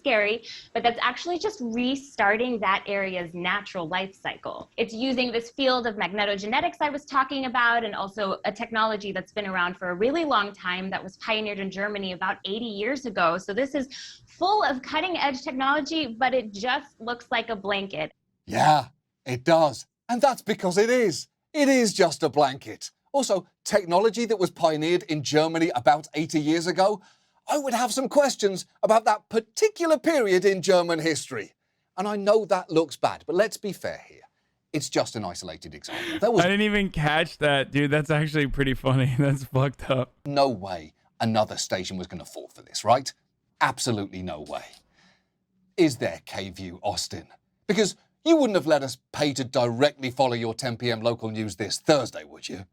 scary, but that's actually just restarting that area's natural life cycle. It's using this field of magnetogenetics I was talking about, and also a technology that's been around for a really long time that was pioneered in Germany about 80 years ago. So this is full of cutting edge technology, but it just looks like a blanket. Yeah, it does. And that's because it is. It is just a blanket. Also, technology that was pioneered in Germany about 80 years ago, I would have some questions about that particular period in German history. And I know that looks bad, but let's be fair here. It's just an isolated example. I didn't even catch that, dude. That's actually pretty funny. That's fucked up. No way another station was going to fall for this, right? Absolutely no way. Is there, K-View Austin? Because you wouldn't have let us pay to directly follow your 10 p.m. local news this Thursday, would you?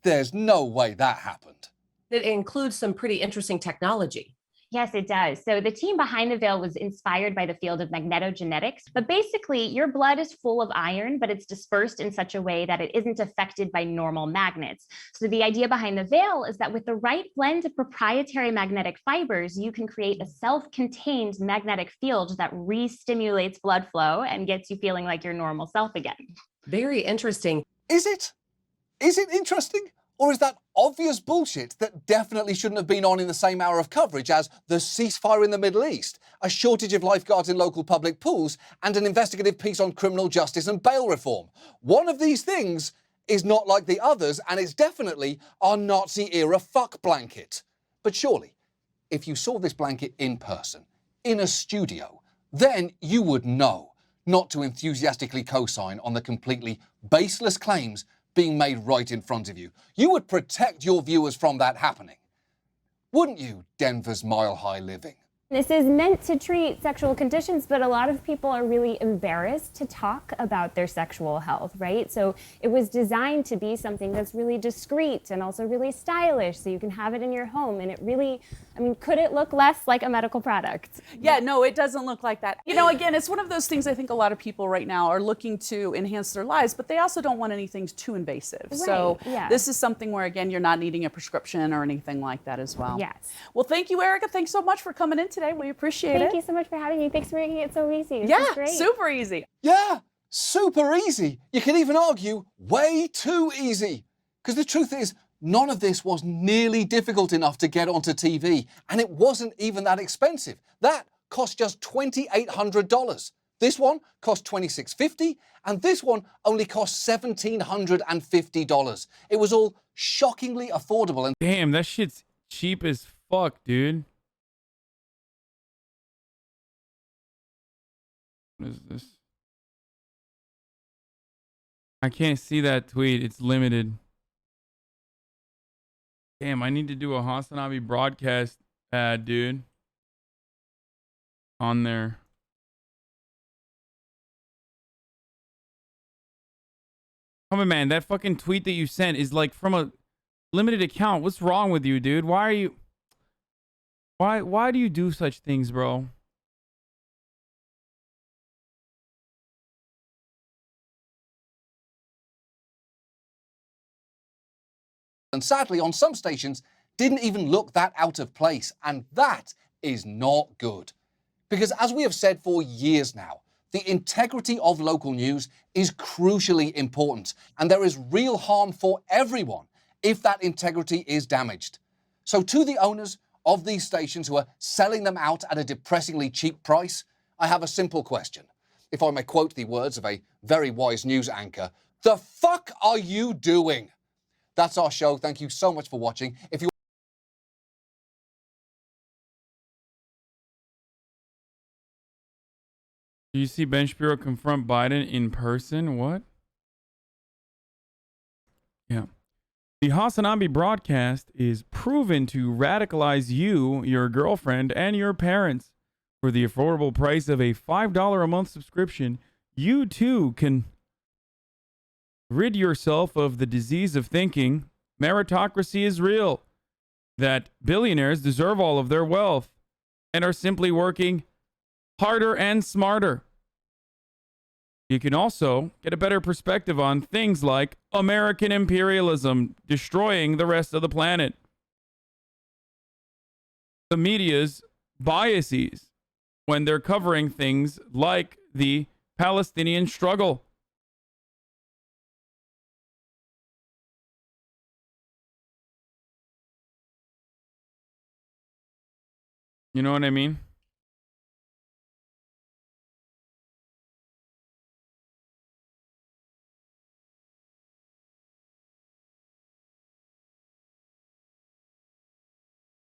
There's no way that happened. It includes some pretty interesting technology. Yes, it does. So the team behind the veil was inspired by the field of magnetogenetics. But basically, your blood is full of iron, but it's dispersed in such a way that it isn't affected by normal magnets. So the idea behind the veil is that with the right blend of proprietary magnetic fibers, you can create a self-contained magnetic field that re-stimulates blood flow and gets you feeling like your normal self again. Very interesting. Is it? Is it interesting? Or is that obvious bullshit that definitely shouldn't have been on in the same hour of coverage as the ceasefire in the Middle East, a shortage of lifeguards in local public pools, and an investigative piece on criminal justice and bail reform? One of these things is not like the others, and it's definitely our Nazi-era fuck blanket. But surely, if you saw this blanket in person, in a studio, then you would know not to enthusiastically co-sign on the completely baseless claims being made right in front of you. You would protect your viewers from that happening. Wouldn't you, Denver's Mile High Living? This is meant to treat sexual conditions, but a lot of people are really embarrassed to talk about their sexual health, right? So it was designed to be something that's really discreet and also really stylish, so you can have it in your home. And it really, I mean, could it look less like a medical product? Yeah, no, it doesn't look like that. You know, again, it's one of those things I think a lot of people right now are looking to enhance their lives, but they also don't want anything too invasive. Right, So yeah. this is something where, again, you're not needing a prescription or anything like that as well. Yes. Well, thank you, Erica. Thanks so much for coming in today. We appreciate it. Thank you so much for having me. Thanks for making it so easy. This is Yeah, great. super easy. Yeah, super easy. You can even argue way too easy. Because the truth is, none of this was nearly difficult enough to get onto TV, and it wasn't even that expensive. That cost just $2,800. This one cost $2,650, and this one only cost $1,750. It was all shockingly affordable. And Damn, that shit's cheap as fuck, dude. What is this? I can't see that tweet. It's limited. Damn, I need to do a Hasanabi broadcast ad, dude. On there. Come on, man. That fucking tweet that you sent is like from a limited account. What's wrong with you, dude? Why are you... Why do you do such things, bro? and sadly on some stations didn't even look that out of place, and that is not good. Because as we have said for years now, the integrity of local news is crucially important, and there is real harm for everyone if that integrity is damaged. So to the owners of these stations who are selling them out at a depressingly cheap price, I have a simple question. If I may quote the words of a very wise news anchor, the fuck are you doing? That's our show. Thank you so much for watching. If you Do you see Ben Shapiro confront Biden in person? What? Yeah. The Hasanabi broadcast is proven to radicalize you, your girlfriend, and your parents. For the affordable price of a $5 a month subscription, you too can rid yourself of the disease of thinking meritocracy is real, that billionaires deserve all of their wealth and are simply working harder and smarter. You can also get a better perspective on things like American imperialism destroying the rest of the planet, the media's biases, when they're covering things like the Palestinian struggle. You know what I mean?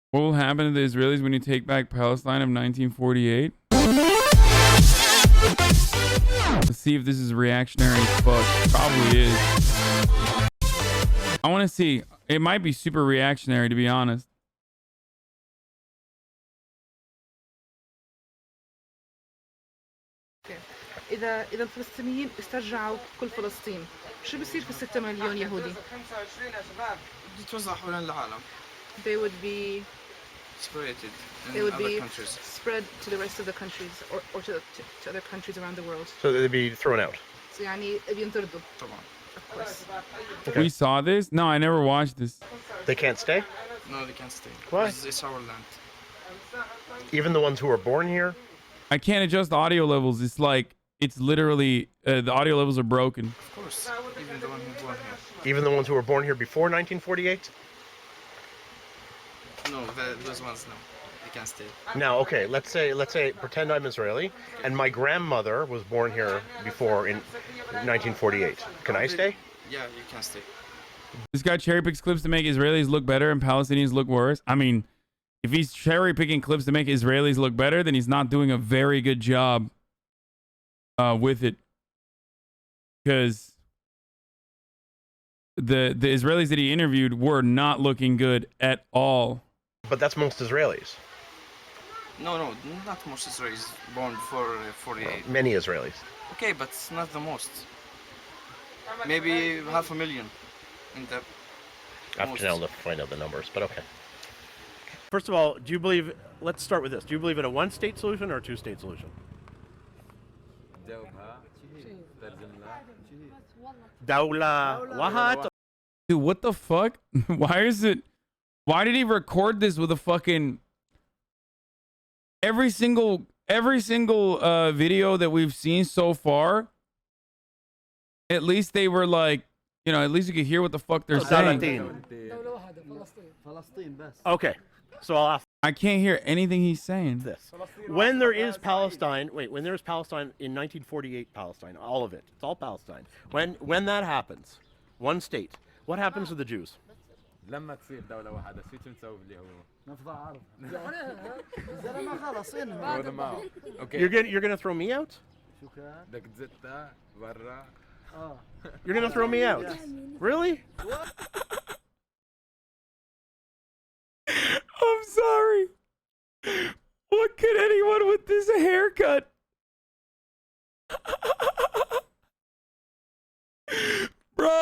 What will happen to the Israelis when you take back Palestine of 1948? Let's see if this is reactionary as fuck. Probably is. I want to see. It might be super reactionary, to be honest. إذا الفلسطينيين استرجعوا كل فلسطين شو بصير في 6 مليون يهودي؟ بتتوزع حول العالم. They would be Separated in they would other be countries. spread to the rest of the countries or to other countries around the world. So they'd be thrown out. So يعني بينطردوا. طبعا. Of course. Okay. We saw this? No, I never watched this. They can't stay? No, they can't stay. Why? It's our land. Even the ones who were born here? I can't adjust the audio levels. It's like, it's literally, the audio levels are broken. Of course. Even the one who born here. Even the ones who were born here before 1948? No, those ones no. They can't stay. Now, okay, let's say pretend I'm Israeli and my grandmother was born here before in 1948. Can I stay? Yeah, you can stay. This guy cherry picks clips to make Israelis look better and Palestinians look worse. I mean, if he's cherry picking clips to make Israelis look better, then he's not doing a very good job with it. Because the Israelis that he interviewed were not looking good at all. But that's most Israelis. No, not most Israelis born before 48. Many Israelis. Okay, but it's not the most. Maybe 500,000 in the After now, let's find out the numbers, but okay. First of all, do you believe, let's start with this. Do you believe in a one-state solution or a two-state solution? Dawla wahat. Dude, what the fuck? Why did he record this with a fucking every single video that we've seen so far? At least they were like, you know, at least you could hear what the fuck they're saying. Okay, so I'll ask I can't hear anything he's saying. this. When there is Palestine, when there is Palestine in 1948 Palestine, all of it, it's all Palestine. When that happens, one state, what happens to the Jews? لما تصير دولة واحدة شو تسوي اللي هو نفضل عرب زلمة خلص هذا معه اوكي You're gonna throw me out? بدك تزتها برا You're gonna throw me out? Really? I'm sorry. What could anyone with this haircut? Bro!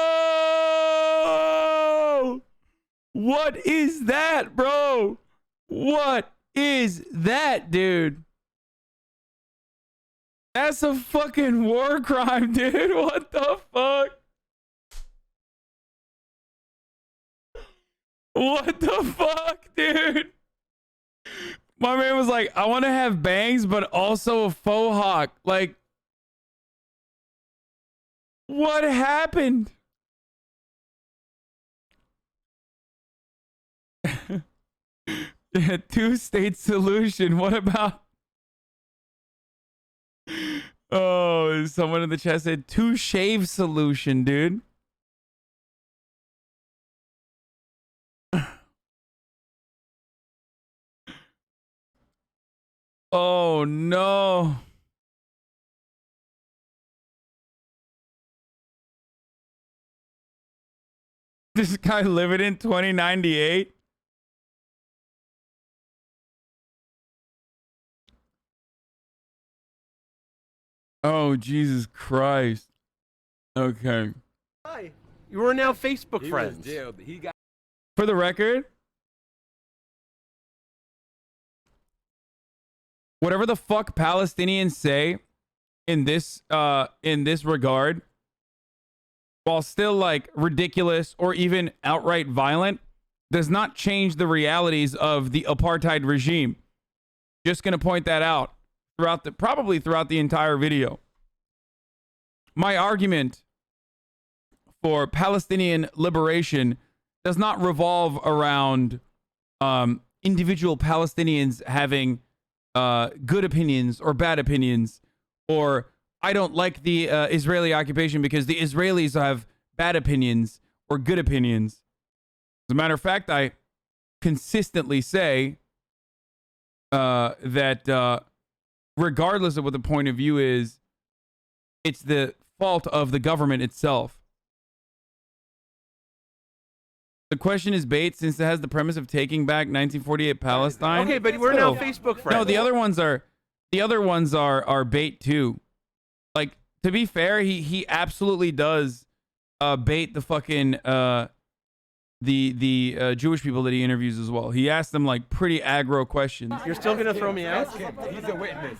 What is that, bro? What is that, dude? That's a fucking war crime, dude. What the fuck? What the fuck, dude? My man was like, I want to have bangs, but also a faux hawk. Like, what happened? Two-state solution. What about? Oh, someone in the chat said two-shave solution, dude. Oh no. This guy living in 2098. Oh, Jesus Christ. Okay. Hi. You are now Facebook friends. For the record, whatever the fuck Palestinians say in this regard, while still like ridiculous or even outright violent, does not change the realities of the apartheid regime. Just gonna point that out. probably throughout the entire video. My argument for Palestinian liberation does not revolve around individual Palestinians having good opinions or bad opinions, or I don't like the Israeli occupation because the Israelis have bad opinions or good opinions. As a matter of fact, I consistently say that regardless of what the point of view is, it's the fault of the government itself. The question is bait since it has the premise of taking back 1948 Palestine. Okay, but we're now Facebook friends. No, the other ones are bait too. Like, to be fair, he absolutely does bait the fucking the Jewish people that he interviews as well. He asks them like pretty aggro questions. You're still gonna throw me out? He's a witness.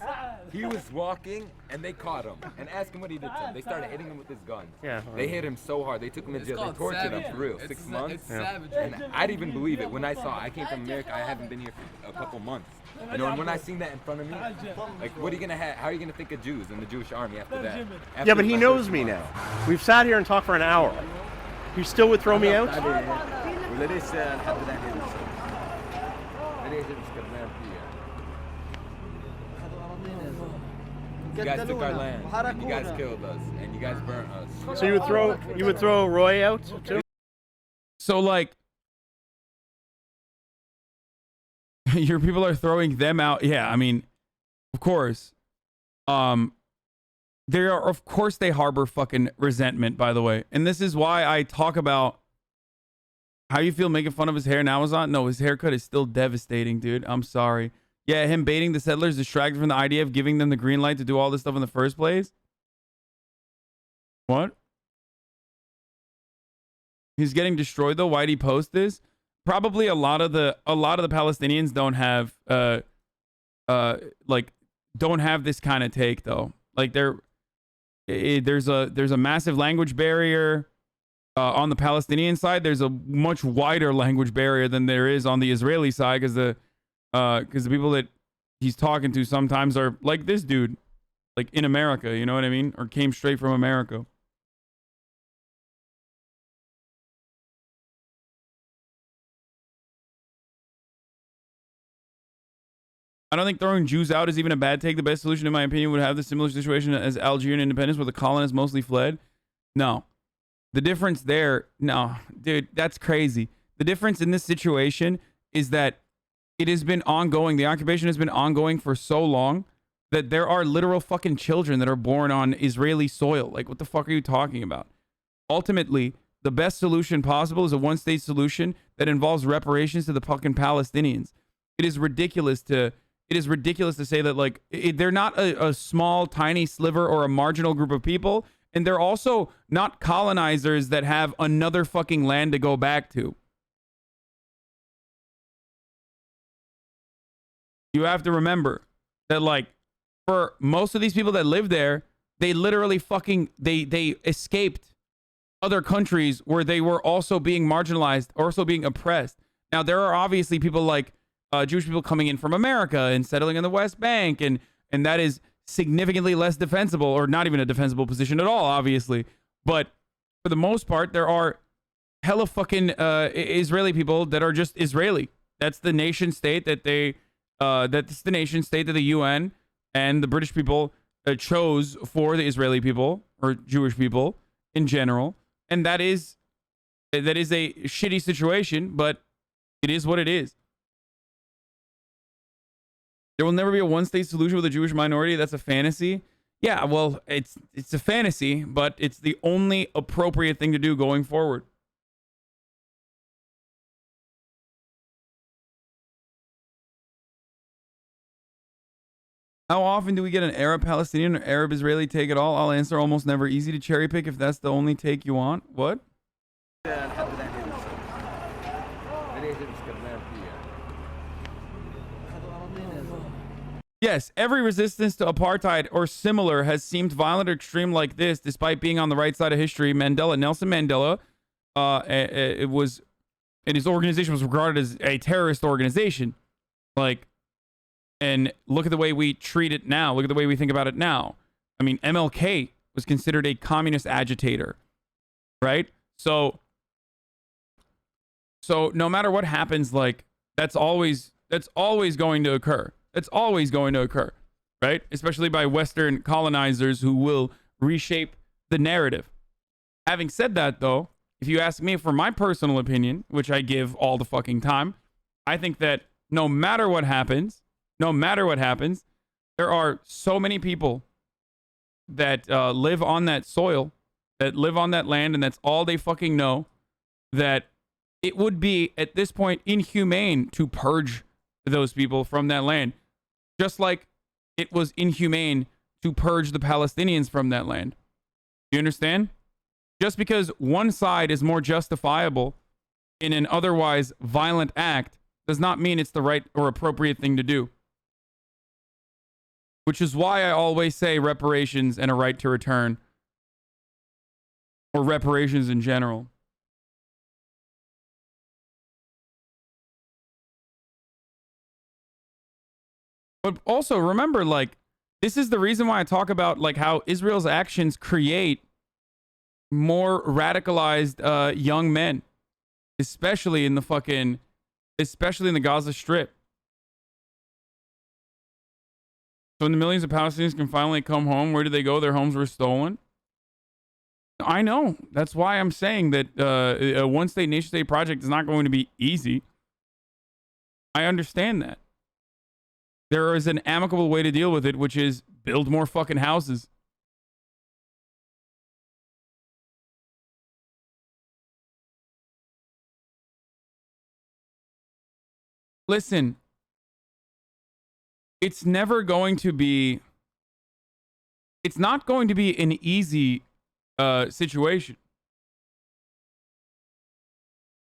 He was walking and they caught him and asked him what he did to him. They started hitting him with his gun. Yeah. They hit him so hard. They took him to jail. They tortured him for real. 6 months. And I didn't even believe it. When I saw, I came from America. I haven't been here for a couple months. You know, and when I seen that in front of me, like, what are you gonna have? How are you gonna think of Jews and the Jewish army after that? Yeah, but he knows me now. We've sat here and talked for an hour. He still would throw me out? You guys took our land, and you guys killed us, and you guys burnt us. So you would throw Roy out too? So like, your people are throwing them out. Yeah, I mean, of course. Of course they harbor fucking resentment, by the way. And this is why I talk about how you feel making fun of his hair now is on. No, his haircut is still devastating, dude. I'm sorry. Yeah, him baiting the settlers distracted from the idea of giving them the green light to do all this stuff in the first place. What? He's getting destroyed though. Why'd he post this? Probably a lot of the Palestinians don't have don't have this kind of take though. Like there's a massive language barrier on the Palestinian side. There's a much wider language barrier than there is on the Israeli side because the people that he's talking to sometimes are like this dude, like in America, you know what I mean? Or came straight from America. I don't think throwing Jews out is even a bad take. The best solution, in my opinion, would have the similar situation as Algerian independence where the colonists mostly fled. No. The difference there, no, dude, that's crazy. The difference in this situation is that it has been ongoing. The occupation has been ongoing for so long that there are literal fucking children that are born on Israeli soil. Like, what the fuck are you talking about? Ultimately, the best solution possible is a one-state solution that involves reparations to the fucking Palestinians. It is ridiculous to say that, like, they're not a small, tiny sliver or a marginal group of people, and they're also not colonizers that have another fucking land to go back to. You have to remember that, like, for most of these people that live there, they literally fucking, they escaped other countries where they were also being marginalized, also being oppressed. Now, there are obviously people like Jewish people coming in from America and settling in the West Bank, and that is significantly less defensible, or not even a defensible position at all, obviously. But for the most part, there are hella fucking Israeli people that are just Israeli. That's the nation state that that's the nation state that the UN and the British people chose for the Israeli people, or Jewish people in general. And that is a shitty situation, but it is what it is. There will never be a one-state solution with a Jewish minority. That's a fantasy. Yeah, well, it's a fantasy, but it's the only appropriate thing to do going forward. How often do we get an Arab Palestinian or Arab Israeli take at all? I'll answer almost never. Easy to cherry pick if that's the only take you want. What? Yes, every resistance to apartheid or similar has seemed violent or extreme like this, despite being on the right side of history. Nelson Mandela, and his organization was regarded as a terrorist organization. Like, And look at the way we treat it now. Look at the way we think about it now. I mean, MLK was considered a communist agitator, right? So no matter what happens, like that's always going to occur. It's always going to occur, right? Especially by Western colonizers who will reshape the narrative. Having said that, though, if you ask me for my personal opinion, which I give all the fucking time, I think that no matter what happens, there are so many people that live on that soil, that live on that land, and that's all they fucking know, that it would be, at this point, inhumane to purge those people from that land. Just like it was inhumane to purge the Palestinians from that land. You understand? Just because one side is more justifiable in an otherwise violent act does not mean it's the right or appropriate thing to do. Which is why I always say reparations and a right to return. Or reparations in general. But also remember, like, this is the reason why I talk about like how Israel's actions create more radicalized young men, especially in the Gaza Strip. So when the millions of Palestinians can finally come home, where do they go? Their homes were stolen. I know. That's why I'm saying that a one-state, nation-state project is not going to be easy. I understand that. There is an amicable way to deal with it, which is build more fucking houses. Listen, it's not going to be an easy situation.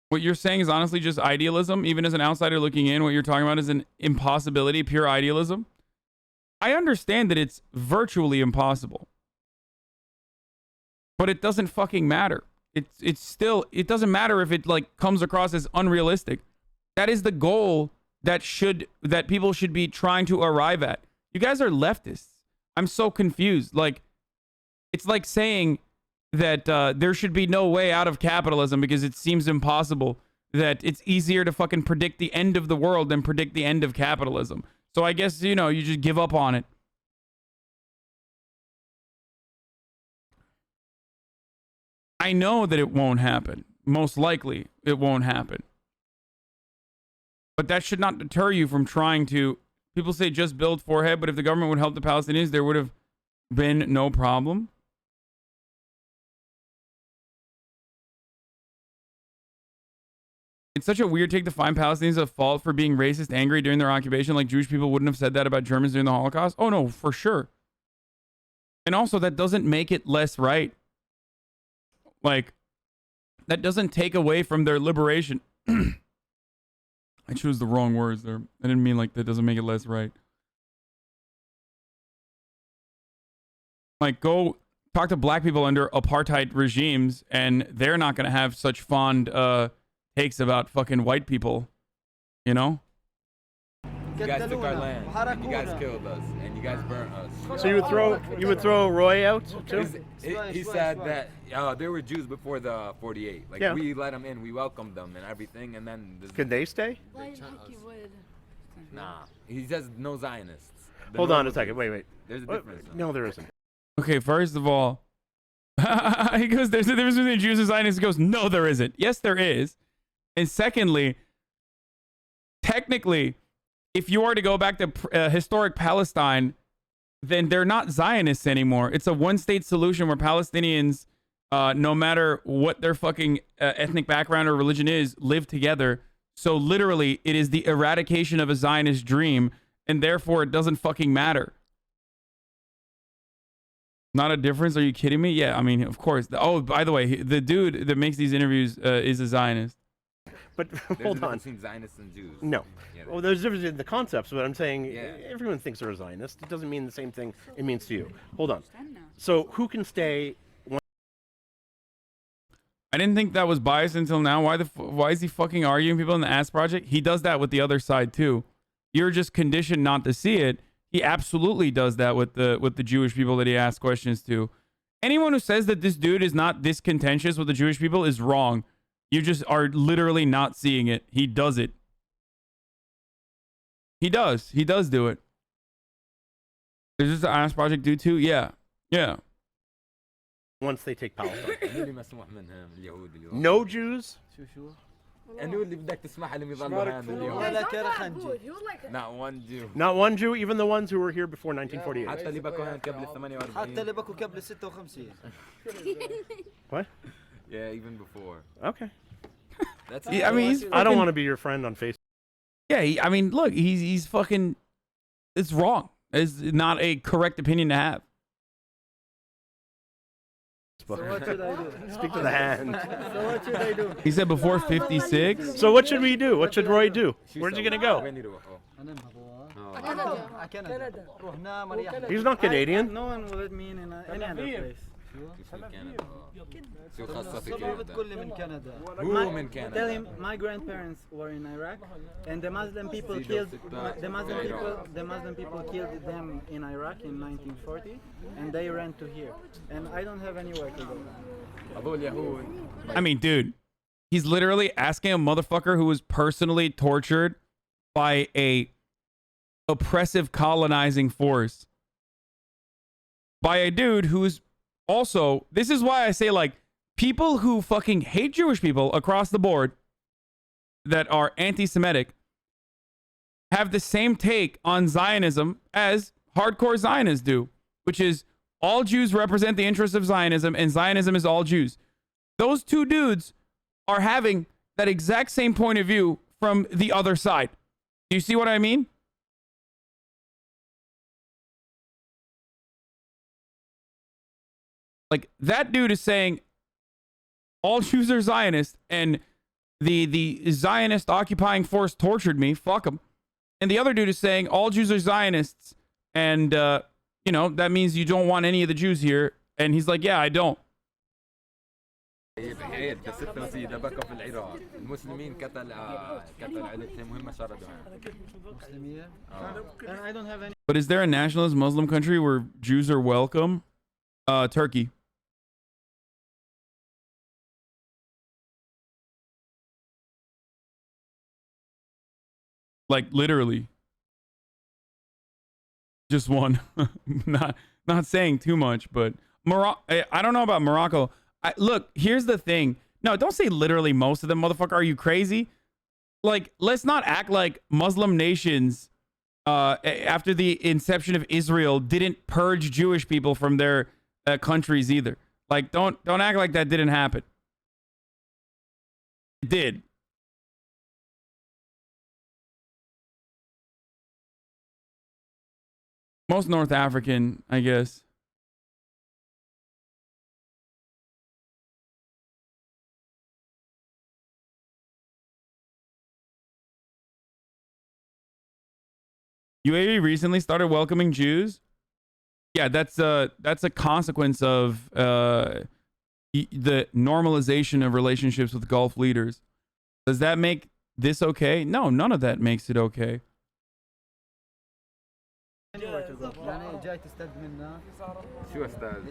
What you're saying is honestly just idealism. Even as an outsider looking in, what you're talking about is an impossibility, pure idealism. I understand that it's virtually impossible. But it doesn't fucking matter. It doesn't matter if it like comes across as unrealistic. That is the goal that people should be trying to arrive at. You guys are leftists. I'm so confused. Like, it's like saying that there should be no way out of capitalism because it seems impossible, that it's easier to fucking predict the end of the world than predict the end of capitalism. So I guess, you just give up on it. I know that it won't happen. Most likely, it won't happen. But that should not deter you from trying to... People say just build forehead, but if the government would help the Palestinians, there would have been no problem. It's such a weird take to find Palestinians at fault for being racist, angry during their occupation, like Jewish people wouldn't have said that about Germans during the Holocaust. Oh, no, for sure. And also, that doesn't make it less right. Like, that doesn't take away from their liberation. I chose the wrong words there. I didn't mean like that doesn't make it less right. Like, go talk to black people under apartheid regimes, and they're not going to have such fond takes about fucking white people, You guys took our land, and you guys killed us, and you guys burnt us. So you would throw Roy out too? He said that there were Jews before the 48. Like, yeah. We let them in, we welcomed them and everything, and then... Could they stay? Nah. He says no Zionists. Hold on a second. Wait. There's a difference. No, there isn't. Okay, first of all, he goes, there's a difference between Jews and Zionists. He goes, no, there isn't. Yes, there is. And secondly, technically, if you are to go back to historic Palestine, then they're not Zionists anymore. It's a one-state solution where Palestinians, no matter what their fucking ethnic background or religion is, live together. So literally, it is the eradication of a Zionist dream, and therefore it doesn't fucking matter. Not a difference? Are you kidding me? Yeah, I mean, of course. Oh, by the way, the dude that makes these interviews is a Zionist. But hold on. Between Zionists and Jews. No. Yeah, well, there's a difference in the concepts, but I'm saying everyone thinks they're a Zionist. It doesn't mean the same thing it means to you. Hold on. So who can stay? I didn't think that was biased until now. Why is he fucking arguing people in the ass project? He does that with the other side too. You're just conditioned not to see it. He absolutely does that with the Jewish people that he asks questions to. Anyone who says that this dude is not this contentious with the Jewish people is wrong. You just are literally not seeing it. He does it. He does. He does do it. Is this the IOS project due to? Yeah. Yeah. Once they take Palestine. No Jews? Not one Jew. Not one Jew, even the ones who were here before 1948. What? Yeah, even before. Okay. That's Yeah, I mean, he's I don't want to be your friend on Facebook. Yeah, I mean, look, he's fucking. It's wrong. It's not a correct opinion to have. So what should I do? Speak to the hand. So what should I do? He said before 56. So what should we do? What should Roy do? Where's he gonna go? He's not Canadian. No one will let me in any other place. Tell him my grandparents were in Iraq, and the Muslim people killed killed them in Iraq in 1940, and they ran to here, and I don't have anywhere to go. I mean, dude, he's literally asking a motherfucker who was personally tortured by a oppressive colonizing force by a dude who's also, this is why I say, like, people who fucking hate Jewish people across the board that are anti-Semitic have the same take on Zionism as hardcore Zionists do, which is all Jews represent the interests of Zionism and Zionism is all Jews. Those two dudes are having that exact same point of view from the other side. Do you see what I mean? Like, that dude is saying all Jews are Zionists and the Zionist occupying force tortured me. Fuck them. And the other dude is saying all Jews are Zionists and, you know, that means you don't want any of the Jews here. And he's like, yeah, I don't. But is there a nationalist Muslim country where Jews are welcome? Turkey. Like, literally. Just one. not saying too much, but I don't know about Morocco. Look, here's the thing. No, don't say literally most of them, motherfucker. Are you crazy? Like, let's not act like Muslim nations, after the inception of Israel, didn't purge Jewish people from their countries either. Like, don't act like that didn't happen. It did. Most North African, I guess. UAE recently started welcoming Jews. Yeah, that's a consequence of the normalization of relationships with Gulf leaders. Does that make this okay? No, none of that makes it okay. يعني جاي تستد منا شو استاذ؟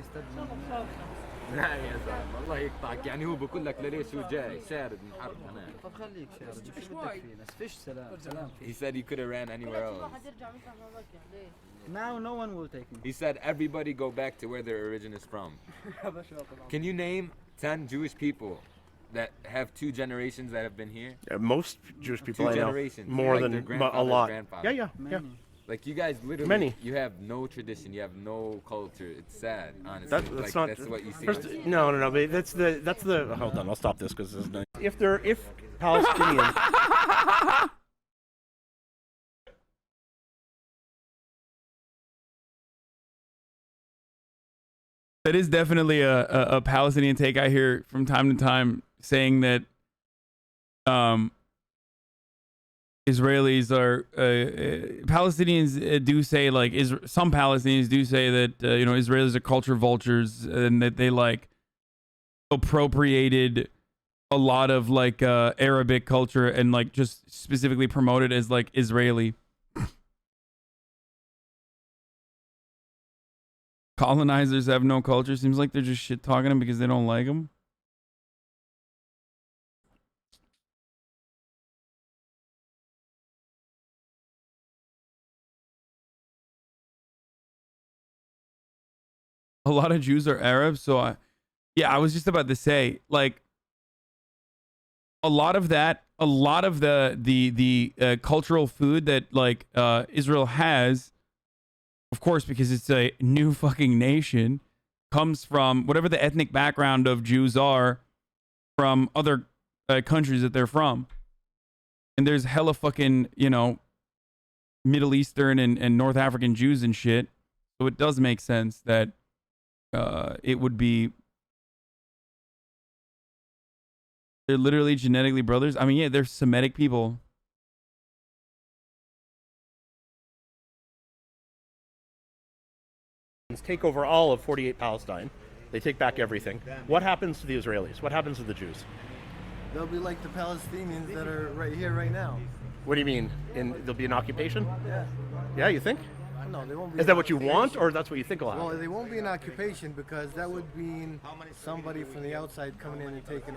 لا يا زلمه الله يقطعك يعني هو بقول لك لليش شو جاي شارد من حرب هناك طب خليك شارد شو بدك فينا فيش سلام He said he could have ran anywhere else. Now no one will take me. He said everybody go back to where their origin is from. Can you name 10 Jewish people that have 2 generations that have been here? Most Jewish people 2 I know. generations. More like than a lot. Yeah. Like, you guys literally, Many. You have no tradition, you have no culture. It's sad, honestly. That's not. That's what you see. First, no. But that's the. Hold on, I'll stop this because this is nice. If Palestinians. That is definitely a Palestinian take I hear from time to time, saying that Israelis are Palestinians do say, like, some Palestinians do say that Israelis are culture vultures and that they like appropriated a lot of like Arabic culture and like just specifically promoted as like Israeli Colonizers have no culture. Seems like they're just shit talking them because they don't like them. A lot of Jews are Arabs, so I was just about to say, like, a lot of the cultural food that like Israel has, of course, because it's a new fucking nation, comes from whatever the ethnic background of Jews are from other countries that they're from. And there's hella fucking, Middle Eastern and North African Jews and shit. So it does make sense that it would be. They're literally genetically brothers. I mean, yeah, they're Semitic people. Take over all of 48 Palestine. They take back everything. What happens to the Israelis? What happens to the Jews? They'll be like the Palestinians that are right here, right now. What do you mean? There'll be an occupation? Yeah. Yeah, you think? No, they won't be. Is that what you want, or that's what you think will happen? Well, they won't be an occupation because that would mean somebody from the outside coming in and taking.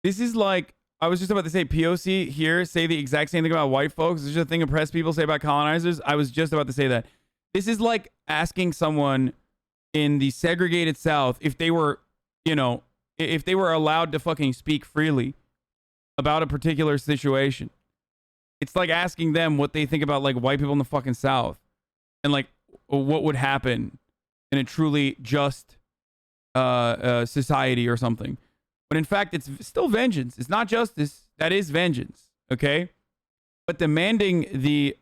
This is like, I was just about to say, POC here say the exact same thing about white folks. This is a thing oppressed people say about colonizers. I was just about to say that. This is like asking someone in the segregated South if they were, if they were allowed to fucking speak freely about a particular situation. It's like asking them what they think about like white people in the fucking South and like what would happen in a truly just society or something. But in fact, it's still vengeance. It's not justice. That is vengeance. Okay? But demanding the...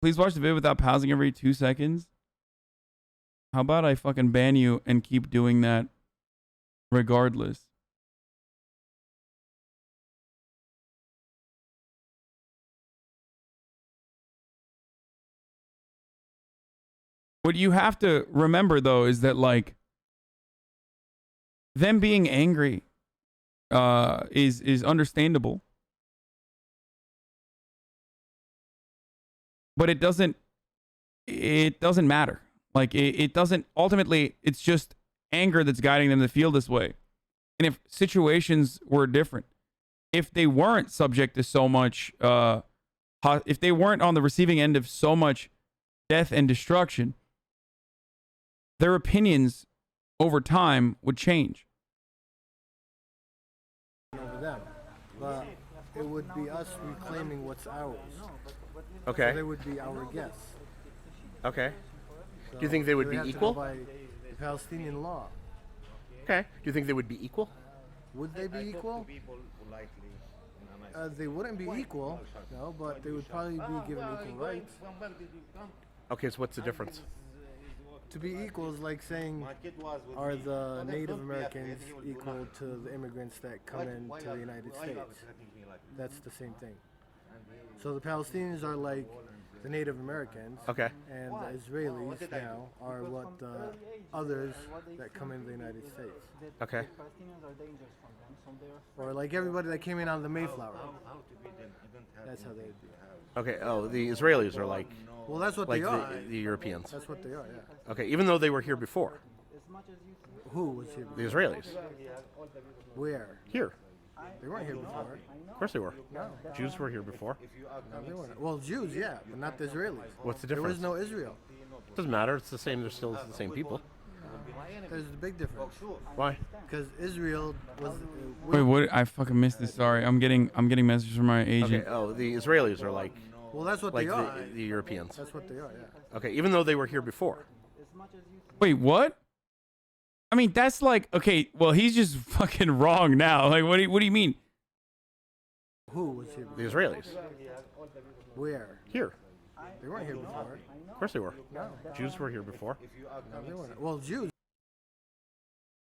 Please watch the video without pausing every 2 seconds. How about I fucking ban you and keep doing that regardless? What you have to remember, though, is that, like, them being angry is understandable. But it doesn't matter. Like, it doesn't, ultimately, it's just anger that's guiding them to feel this way. And if situations were different, if they weren't subject to so much, if they weren't on the receiving end of so much death and destruction, their opinions over time would change. Over them, but it would be us reclaiming what's ours. Okay. So they would be our guests. Okay. So do you think they would be equal? By the Palestinian law. Okay. Do you think they would be equal? Would they be equal? They wouldn't be equal, no, but they would probably be given equal rights. Okay, so what's the difference? To be equal is like saying, are the Native Americans equal to the immigrants that come into the United States? That's the same thing. So the Palestinians are like the Native Americans. Okay. And the Israelis now are what the others that come into the United States. Okay. Or like everybody that came in on the Mayflower. That's how they would be. Okay. Oh, the Israelis are like. Well, that's what like they are. The Europeans. That's what they are. Yeah. Okay. Even though they were here before. Who was here before? The Israelis. Where? Here. They weren't here before. Of course they were. No. Jews were here before. No, they weren't. Well, Jews, yeah, but not the Israelis. What's the difference? There was no Israel. Doesn't matter. It's the same. They're still the same people. There's a big difference. Why? Because Israel was. Wait, what? I fucking missed this. Sorry, I'm getting messages from my agent. Okay. Oh, the Israelis are like. Well, that's what like they are. The Europeans. That's what they are. Yeah. Okay. Even though they were here before. Wait, what? I mean, that's like, okay. Well, he's just fucking wrong now. Like, what do you mean? Who was here before? The Israelis. Where? Here. They weren't here before. Of course they were. No. Jews were here before. No, they weren't. Well, Jews.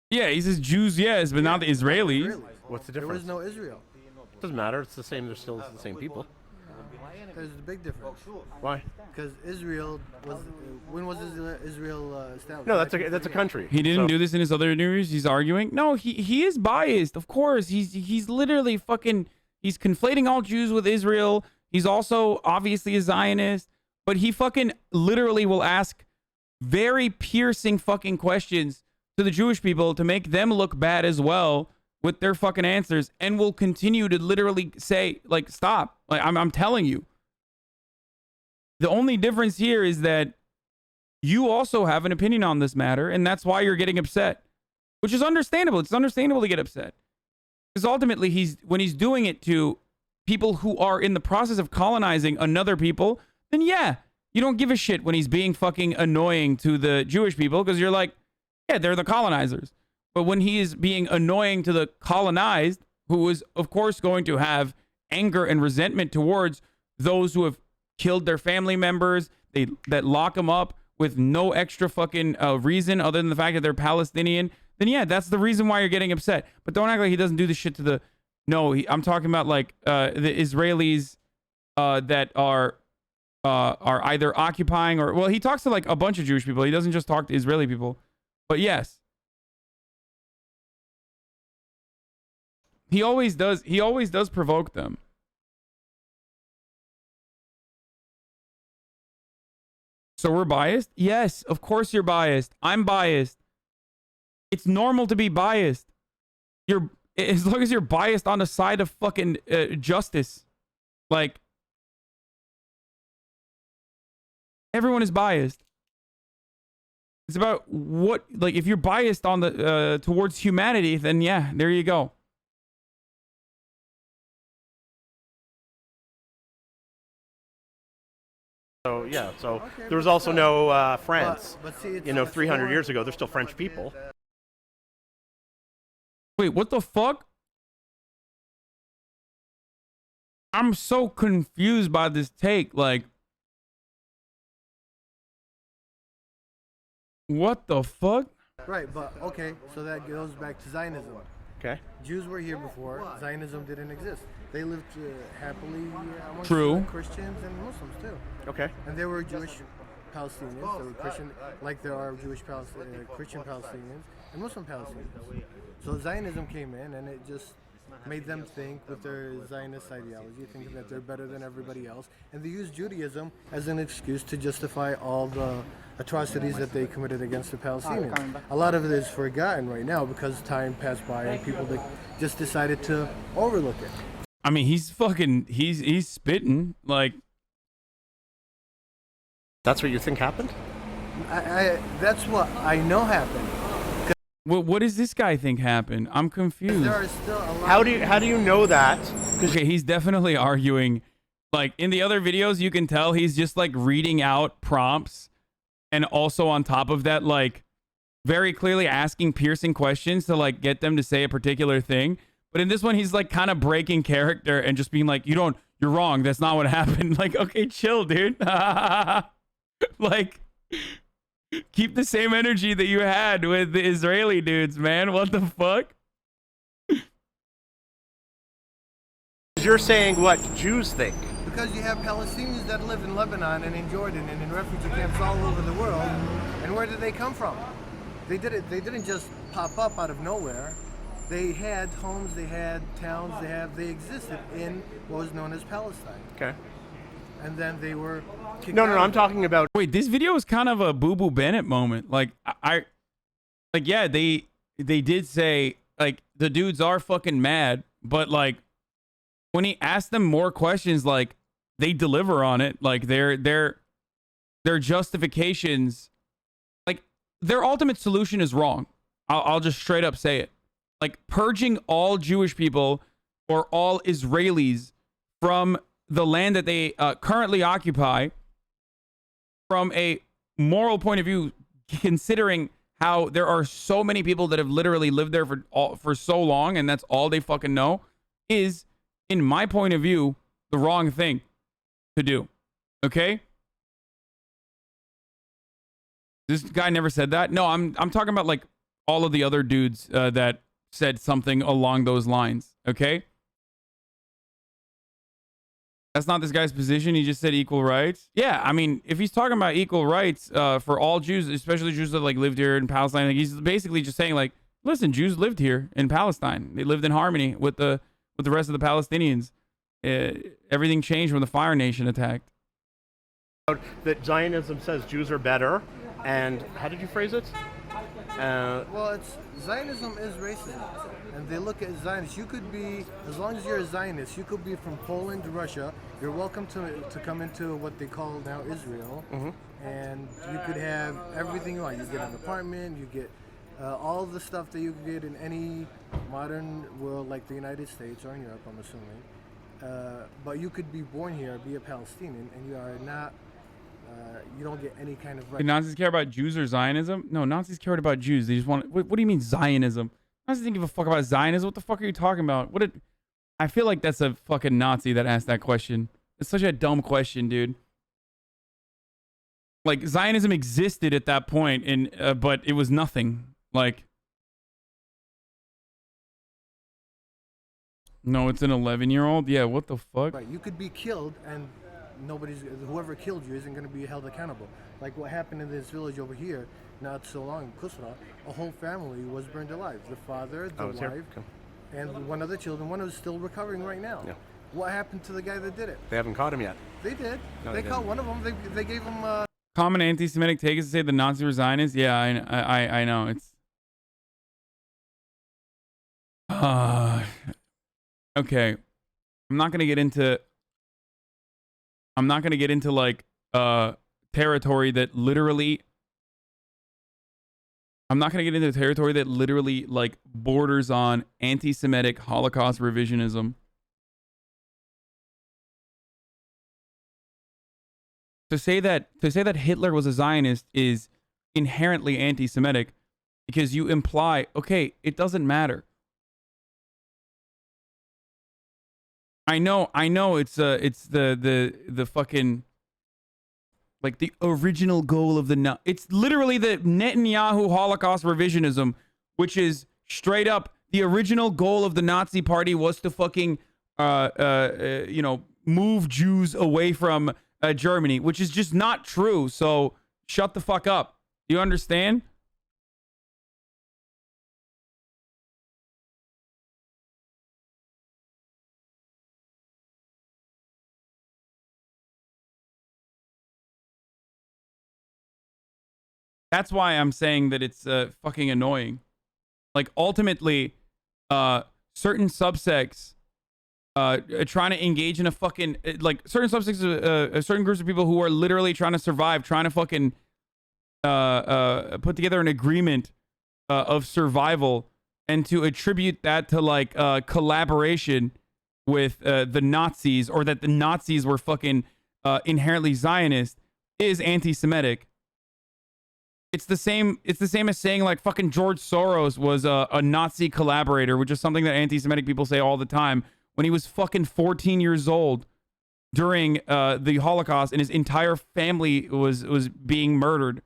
Yeah, he says Jews, yes, but not the Israelis. What's the There difference? was no Israel. Doesn't matter. It's the same. They're still the same people. There's a big difference. Why? Because Israel was. When was Israel established? No, that's a country. He didn't do this in his other interviews. He's arguing. No, he is biased. Of course, he's literally fucking. He's conflating all Jews with Israel. He's also obviously a Zionist, but he fucking literally will ask very piercing fucking questions to the Jewish people to make them look bad as well with their fucking answers, and will continue to literally say, like, stop. Like, I'm telling you. The only difference here is that you also have an opinion on this matter, and that's why you're getting upset, which is understandable. It's understandable to get upset. Because ultimately, when he's doing it to people who are in the process of colonizing another people, then yeah, you don't give a shit when he's being fucking annoying to the Jewish people, because you're like, yeah, they're the colonizers. But when he is being annoying to the colonized, who is, of course, going to have anger and resentment towards those who have killed their family members, that lock them up with no extra fucking reason other than the fact that they're Palestinian, then yeah, that's the reason why you're getting upset. But don't act like he doesn't do this shit to the... No, I'm talking about, like, the Israelis that are either occupying or... Well, he talks to, like, a bunch of Jewish people. He doesn't just talk to Israeli people. But yes. He always does provoke them. So we're biased? Yes, of course you're biased. I'm biased. It's normal to be biased. As long as you're biased on the side of fucking justice. Like, everyone is biased. It's about what, like, if you're biased on the towards humanity, then yeah, there you go. So yeah, so there was also no France. But see, 300 years ago, there's still French people. Wait, what the fuck? I'm so confused by this take. Like, what the fuck? Right, but okay, so that goes back to Zionism. Okay. Jews were here before. Zionism didn't exist. They lived happily amongst True. Christians and Muslims too. Okay. And there were Jewish Palestinians, there were Christian, like there are Jewish Christian Palestinians and Muslim Palestinians. So Zionism came in and it just made them think with their Zionist ideology, thinking that they're better than everybody else. And they used Judaism as an excuse to justify all the atrocities that they committed against the Palestinians. A lot of it is forgotten right now because time passed by and people just decided to overlook it. I mean, he's spitting, like... That's what you think happened? That's what I know happened. What does this guy think happened? I'm confused. There are still a lot how do you know that? Okay, he's definitely arguing. Like, in the other videos, you can tell he's just, like, reading out prompts. And also on top of that, like, very clearly asking piercing questions to, like, get them to say a particular thing. But in this one, he's, like, kind of breaking character and just being like, you're wrong. That's not what happened. Like, okay, chill, dude. Like... Keep the same energy that you had with the Israeli dudes, man. What the fuck? You're saying what Jews think. Because you have Palestinians that live in Lebanon and in Jordan and in refugee camps all over the world. And where did they come from? They didn't just pop up out of nowhere. They had homes, they had towns, they existed in what was known as Palestine. Okay. And then they were kicked No, out. I'm talking about... Wait, this video is kind of a Boo Boo Bennett moment. Like, yeah, they did say, like, the dudes are fucking mad, but, like, when he asked them more questions, like, they deliver on it. Like, their justifications, like, their ultimate solution is wrong. I'll just straight up say it. Like, purging all Jewish people or all Israelis from the land that they currently occupy, from a moral point of view, considering how there are so many people that have literally lived there for so long and that's all they fucking know, is, in my point of view, the wrong thing to do. Okay? This guy never said that. No, I'm talking about, like, all of the other dudes that said something along those lines. Okay? That's not this guy's position. He just said equal rights. Yeah, I mean, if he's talking about equal rights for all Jews, especially Jews that, like, lived here in Palestine, like, he's basically just saying, like, listen, Jews lived here in Palestine. They lived in harmony with the rest of the Palestinians. Everything changed when the Fire Nation attacked. That Zionism says Jews are better, And how did you phrase it? Well, Zionism is racism, and they look at Zionists. You could be, as long as you're a Zionist, you could be from Poland, Russia. You're welcome to come into what they call now Israel, and you could have everything you want. You get an apartment, you get all the stuff that you could get in any modern world like the United States or in Europe, I'm assuming. But you could be born here, be a Palestinian, and you are not. You don't get any kind of right. Did Nazis care about Jews or Zionism? No, Nazis cared about Jews. They just want. What do you mean Zionism? Nazis didn't give a fuck about Zionism. What the fuck are you talking about? I feel like that's a fucking Nazi that asked that question. It's such a dumb question, dude. Like, Zionism existed at that point, but it was nothing. Like, no, it's an 11-year-old. Yeah, what the fuck? Right, you could be killed, and whoever killed you isn't going to be held accountable. Like what happened in this village over here, not so long in Kusra, a whole family was burned alive. The father, the wife, and one of the children. One is still recovering right now. Yeah. What happened to the guy that did it? They haven't caught him yet. They did. No, they caught one of them. They gave him. Common anti-Semitic take is to say the Nazis were Zionists. Yeah, I know. It's. Okay. I'm not gonna get into like territory that literally. I'm not gonna get into territory that literally like borders on anti-Semitic Holocaust revisionism. To say that Hitler was a Zionist is inherently anti-Semitic because you imply, okay, it doesn't matter. I know it's the fucking like the original goal of it's literally the Netanyahu Holocaust revisionism, which is straight up the original goal of the Nazi party was to fucking move Jews away from Germany, which is just not true. So shut the fuck up. You understand? That's why I'm saying that it's fucking annoying. Like ultimately, certain subsects trying to engage in a fucking like certain subsects, certain groups of people who are literally trying to survive, trying to fucking put together an agreement of survival, and to attribute that to like collaboration with the Nazis, or that the Nazis were fucking inherently Zionist, is anti-Semitic. It's the same as saying like fucking George Soros was a Nazi collaborator, which is something that anti-Semitic people say all the time. When he was fucking 14 years old during the Holocaust, and his entire family was being murdered.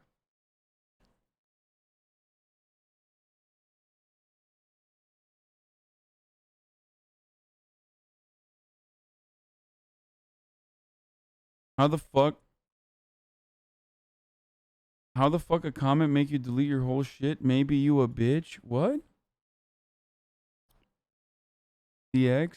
How the fuck a comment make you delete your whole shit? Maybe you a bitch? What? DX?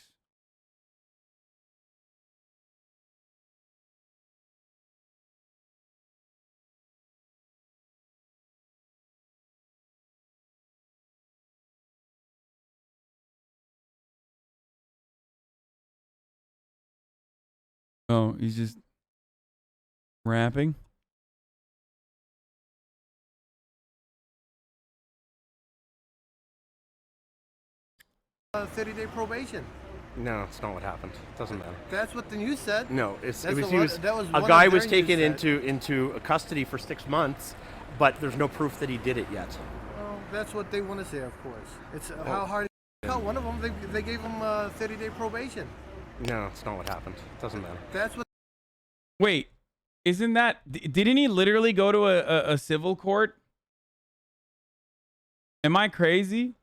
Oh, he's just rapping? 30-day probation. No, it's not what happened. It doesn't matter. That's what the news said. No, a guy was taken into custody for 6 months, but there's no proof that he did it yet. Well, that's what they want to say, of course. It's how hard. One of them, they gave him 30-day probation. No, it's not what happened. It doesn't matter. That's what. Wait, isn't that? Didn't he literally go to a civil court? Am I crazy?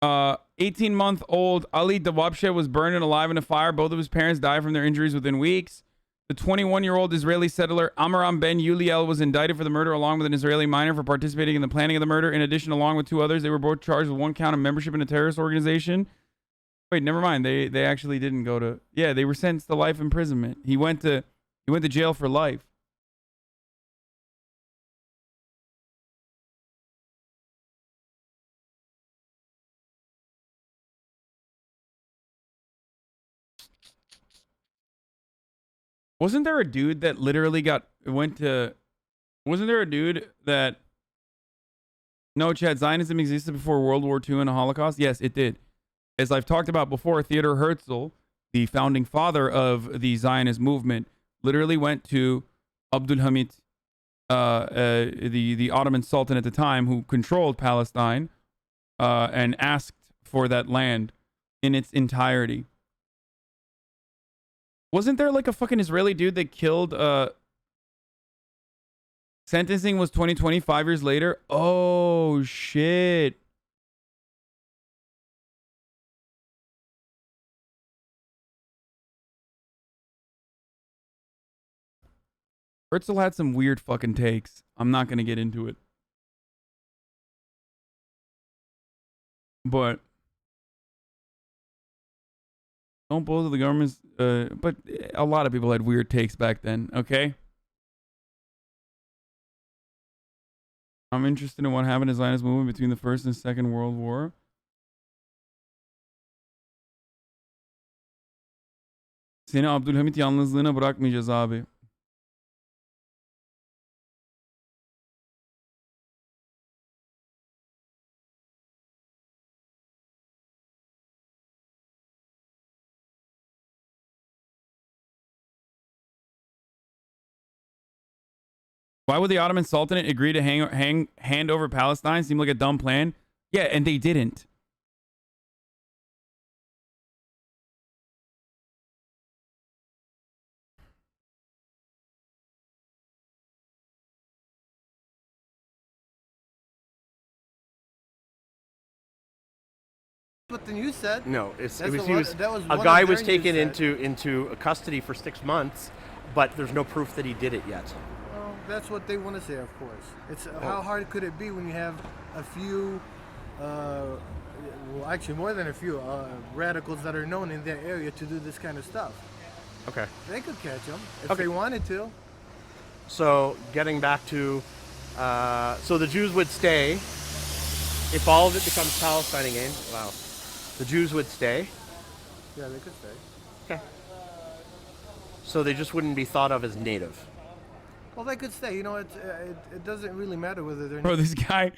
18-month-old Ali Dawabshe was burned alive in a fire. Both of his parents died from their injuries within weeks. The 21-year-old Israeli settler Amram Ben Yuliel was indicted for the murder along with an Israeli minor for participating in the planning of the murder. In addition, along with 2 others, they were both charged with 1 count of membership in a terrorist organization. Wait, never mind. They actually didn't go to. Yeah, they were sentenced to life imprisonment. He went to jail for life. Wasn't there a dude that literally went to? Wasn't there a dude that? No, Chad. Zionism existed before World War II and the Holocaust. Yes, it did. As I've talked about before, Theodor Herzl, the founding father of the Zionist movement, literally went to Abdul Hamid, the Ottoman Sultan at the time, who controlled Palestine, and asked for that land in its entirety. Wasn't there like a fucking Israeli dude that killed? Sentencing was 25 years later. Oh shit. Herzl had some weird fucking takes. I'm not gonna get into it. But don't both of the governments, but a lot of people had weird takes back then, okay? I'm interested in what happened to Zionist movement between the First and Second World War. Seni Abdülhamit yalnızlığına bırakmayacağız abi. Why would the Ottoman Sultanate agree to hand over Palestine? Seemed like a dumb plan. Yeah, and they didn't. What the news said. No, a one guy of was their taken news said. into custody for 6 months, but there's no proof that he did it yet. Well, that's what they want to say, of course. It's how hard could it be when you have a few, well, actually more than a few radicals that are known in that area to do this kind of stuff. Okay. They could catch them if they wanted to. So getting back to, so the Jews would stay if all of it becomes Palestine again. Wow. The Jews would stay. Yeah, they could stay. Okay. So they just wouldn't be thought of as native. Well, they could stay. You know, it doesn't really matter whether they're. Bro, this guy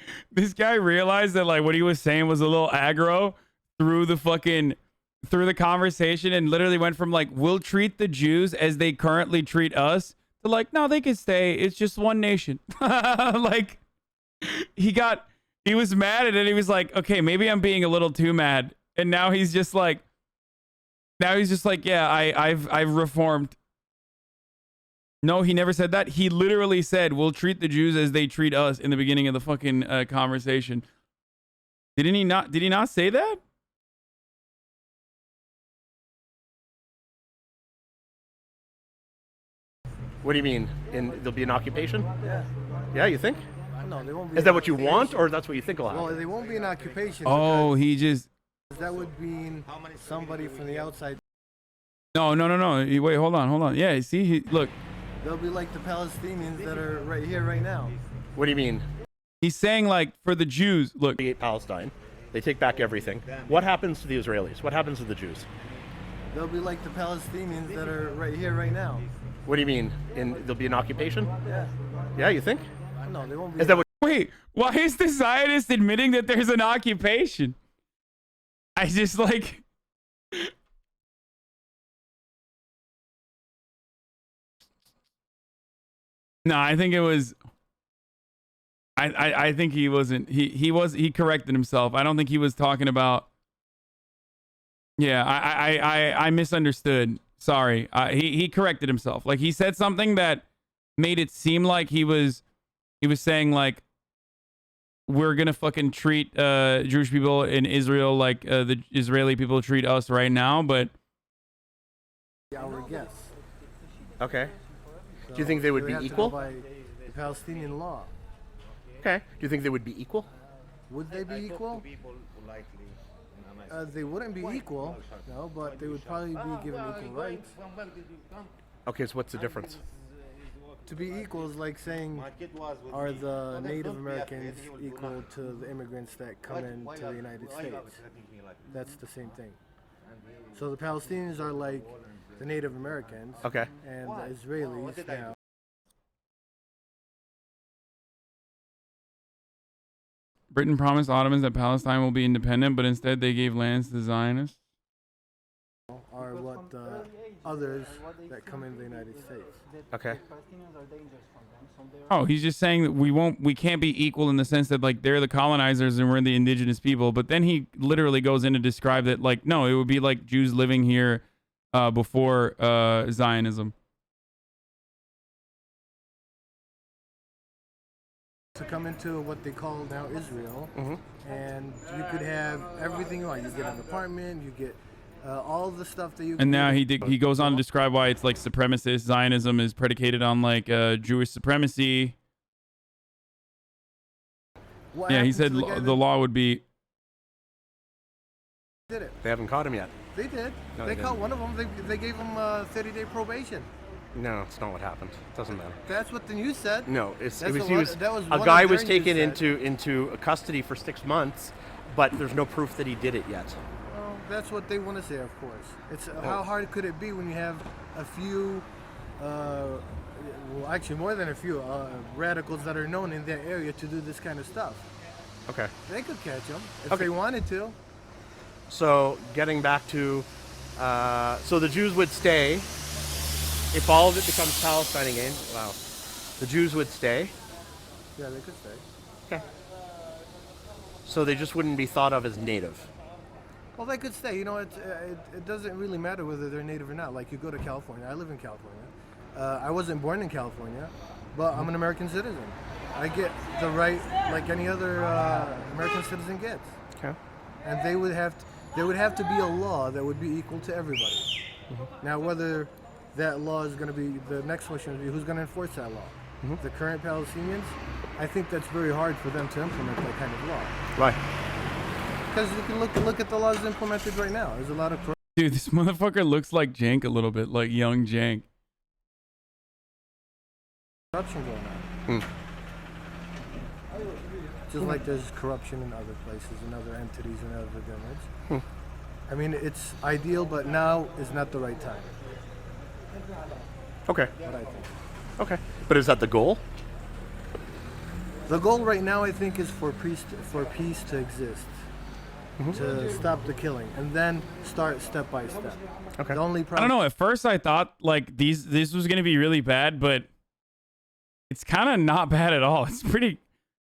realized that like what he was saying was a little aggro through the conversation, and literally went from like, we'll treat the Jews as they currently treat us, to like, no, they could stay. It's just one nation. Like he was mad, and then he was like, okay, maybe I'm being a little too mad. And now he's just like, yeah, I've reformed. No, he never said that. He literally said, we'll treat the Jews as they treat us in the beginning of the fucking conversation. Did he not say that? What do you mean? There'll be an occupation? Yeah. Yeah, you think? No, they won't be. Is that what you want, or that's what you think will happen? Well, they won't be an occupation. Oh, he just. That would mean somebody from the outside. No. Wait, hold on. Yeah, see, look. They'll be like the Palestinians that are right here, right now. What do you mean? He's saying like for the Jews, look. They Palestine. They take back everything. What happens to the Israelis? What happens to the Jews? They'll be like the Palestinians that are right here, right now. What do you mean? There'll be an occupation? Yeah. Yeah, you think? No, they won't be. Is that what? Wait, why is the Zionist admitting that there's an occupation? I just like. No, I think it was. I think he wasn't. He corrected himself. I don't think he was talking about. Yeah, I misunderstood. Sorry. He corrected himself. Like he said something that made it seem like he was saying like, we're gonna fucking treat Jewish people in Israel like the Israeli people treat us right now, but. Our guess. Okay. Do you think they would be equal? By the Palestinian law. Okay. Do you think they would be equal? Would they be equal? They wouldn't be equal, no, but they would probably be given equal rights. Okay, so what's the difference? To be equal is like saying, are the Native Americans equal to the immigrants that come into the United States? That's the same thing. So the Palestinians are like the Native Americans. Okay. And the Israelis now. Britain promised Ottomans that Palestine will be independent, but instead they gave lands to the Zionists. Are what the others that come in the United States. Okay. Oh, he's just saying that we can't be equal in the sense that like they're the colonizers and we're the indigenous people. But then he literally goes in to describe that like, no, it would be like Jews living here before Zionism. To come into what they call now Israel, and you could have everything you want. You get an apartment, you get all the stuff that you. And now he goes on to describe why it's like supremacist. Zionism is predicated on like Jewish supremacy. Yeah, he said the law would be. Did it? They haven't caught him yet. They did. No, they they caught didn't. one of them. They gave him 30-day probation. No, it's not what happened. It doesn't matter. That's what the news said. No, it That's was, a a guy was taken into custody for 6 months, but there's no proof that he did it yet. Well, that's what they want to say, of course. It's how hard could it be when you have a few, well, actually more than a few radicals that are known in that area to do this kind of stuff. Okay. They could catch him if they wanted to. So getting back to, so the Jews would stay. If all of it becomes Palestine again, wow, the Jews would stay. Yeah, they could stay. Okay. So they just wouldn't be thought of as native. Well, they could stay. You know, it doesn't really matter whether they're native or not. Like you go to California. I live in California. I wasn't born in California, but I'm an American citizen. I get the right like any other American citizen gets. Okay. And there would have to be a law that would be equal to everybody. Now, whether that law is going to be, the next question would be who's going to enforce that law? The current Palestinians? I think that's very hard for them to implement that kind of law. Right. Because you can look at the laws implemented right now. There's a lot of Dude, this motherfucker looks like Jank a little bit, like young Jank. corruption going on. Just like there's corruption in other places, in other entities, in other governments. I mean, it's ideal, but now is not the right time. Okay. What I think. Okay. But is that the goal? The goal right now, I think, is for peace to exist, to stop the killing, and then start step by step. Okay. The only I problem. don't know. At first, I thought like this was gonna be really bad, but it's kind of not bad at all. It's pretty.